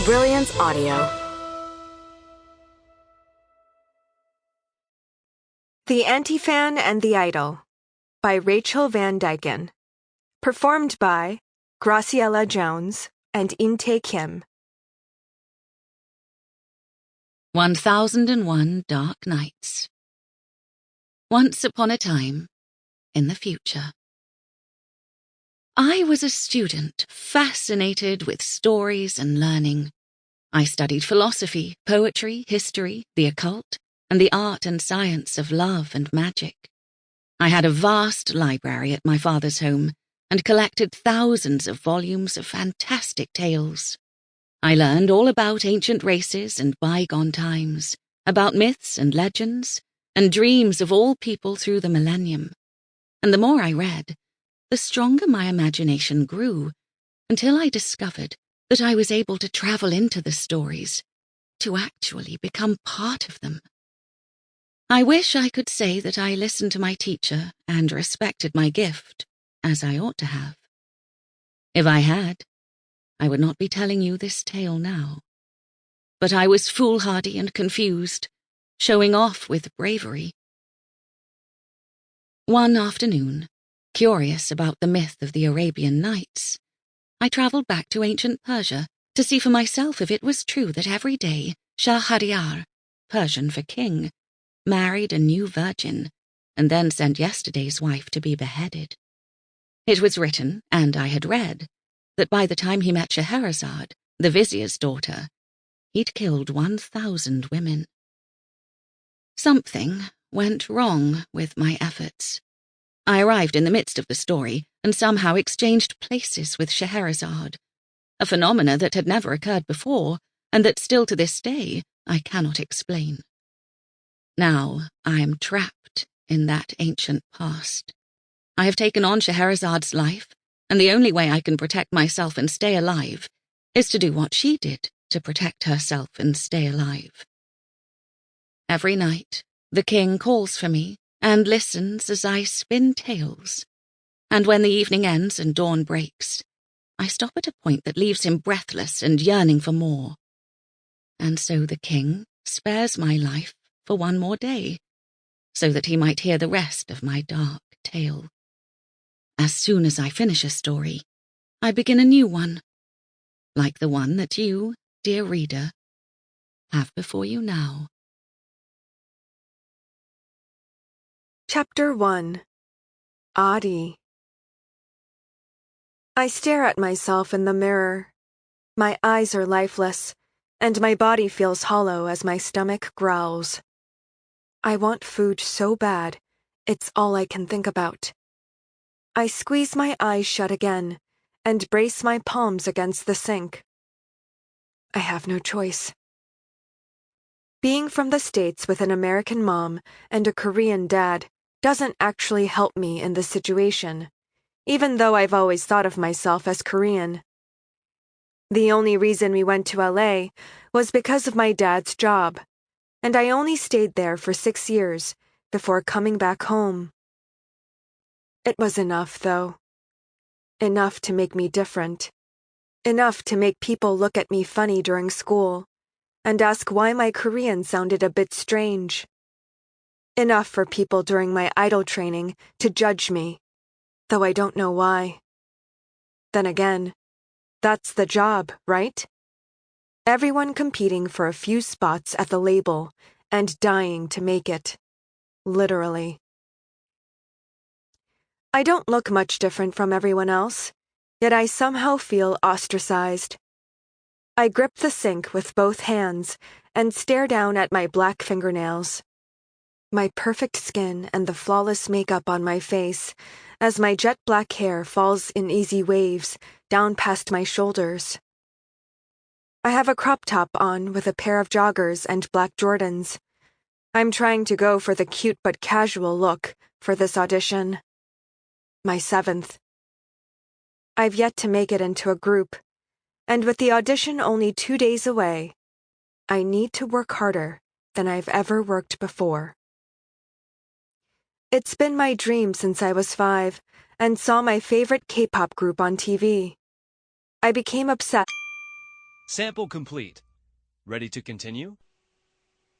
Brilliance Audio. The Anti-Fan and the Idol by Rachel Van Dyken. Performed by Graciela Jones and Intae Kim. 1001 Dark Nights. Once upon a time, in the future. I was a student, fascinated with stories and learning. I studied philosophy, poetry, history, the occult, and the art and science of love and magic. I had a vast library at my father's home and collected thousands of volumes of fantastic tales. I learned all about ancient races and bygone times, about myths and legends, and dreams of all people through the millennium. And the more I read, the stronger my imagination grew, until I discovered that I was able to travel into the stories, to actually become part of them. I wish I could say that I listened to my teacher and respected my gift, as I ought to have. If I had, I would not be telling you this tale now. But I was foolhardy and confused, showing off with bravery. One afternoon, curious about the myth of the Arabian Nights, I traveled back to ancient Persia to see for myself if it was true that every day Shahryar, Persian for king, married a new virgin and then sent yesterday's wife to be beheaded. It was written, and I had read, that by the time he met Scheherazade, the vizier's daughter, he'd killed 1,000 women. Something went wrong with my efforts. I arrived in the midst of the story and somehow exchanged places with Scheherazade, a phenomena that had never occurred before and that still to this day I cannot explain. Now I am trapped in that ancient past. I have taken on Scheherazade's life, and the only way I can protect myself and stay alive is to do what she did to protect herself and stay alive. Every night, the king calls for me and listens as I spin tales, and when the evening ends and dawn breaks, I stop at a point that leaves him breathless and yearning for more. And so the king spares my life for one more day, so that he might hear the rest of my dark tale. As soon as I finish a story, I begin a new one, like the one that you, dear reader, have before you now. Chapter 1. Adi. I stare at myself in the mirror. My eyes are lifeless, and my body feels hollow as my stomach growls. I want food so bad, it's all I can think about. I squeeze my eyes shut again and brace my palms against the sink. I have no choice. Being from the States with an American mom and a Korean dad doesn't actually help me in this situation, even though I've always thought of myself as Korean. The only reason we went to LA was because of my dad's job, and I only stayed there for 6 years before coming back home. It was enough, though. Enough to make me different. Enough to make people look at me funny during school and ask why my Korean sounded a bit strange. Enough for people during my idol training to judge me, though I don't know why. Then again, that's the job, right? Everyone competing for a few spots at the label and dying to make it. Literally. I don't look much different from everyone else, yet I somehow feel ostracized. I grip the sink with both hands and stare down at my black fingernails. My perfect skin and the flawless makeup on my face as my jet black hair falls in easy waves down past my shoulders. I have a crop top on with a pair of joggers and black Jordans. I'm trying to go for the cute but casual look for this audition. My 7th. I've yet to make it into a group, and with the audition only 2 days away, I need to work harder than I've ever worked before. It's been my dream since I was 5 and saw my favorite K-pop group on TV. I became obsessed. Sample complete. Ready to continue?